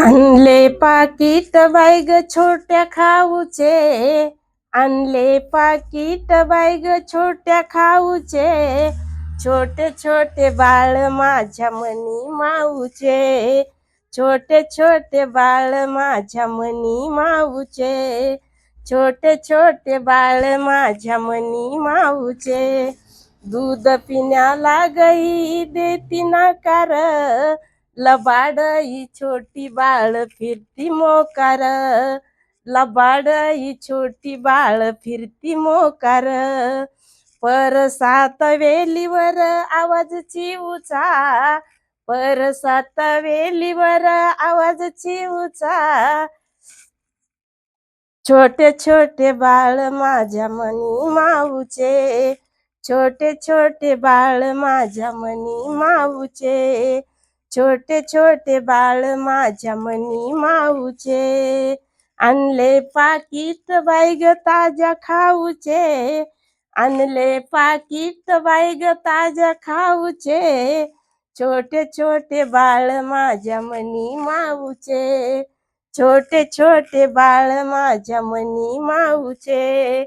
आणले पाकीट बाई ग छोट्या खाऊचे, आणले पाकीट बाई ग छोट्या खाऊचे, छोटे छोटे बाळ माझ्या मनी माऊचे, छोटे छोटे बाळ माझ्या मनी माऊचे, छोटे छोटे बाळ माझ्या मनी माऊचे, दूध पिण्याला गई देती नकार, लबाड ही छोटी बाळ फिरती मोकार, लबाड ही छोटी बाळ फिरती मोकार, परसात वेलीवर आवाजची उचा, परसात वेलीवर आवाजची उचा, छोटे छोटे बाळ माझ्या मनी माऊचे, छोटे छोटे बाळ माझ्या मनी माऊचे, छोटे छोटे बाळ माझ्या मनी माऊचे, आणले पाकीट बाई ग ताज्या खाऊचे, आणले पाकीट बाई ग ताज्या खाऊचे, छोटे छोटे बाळ माझ्या मनी माऊचे, छोटे छोटे बाळ माझ्या मनी माऊचे,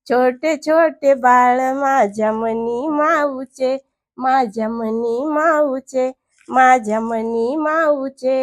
छोटे छोटे बाळ माझ्या मनी माऊचे, माझ्या मनी माऊचे, माझ्या मनी माऊचे.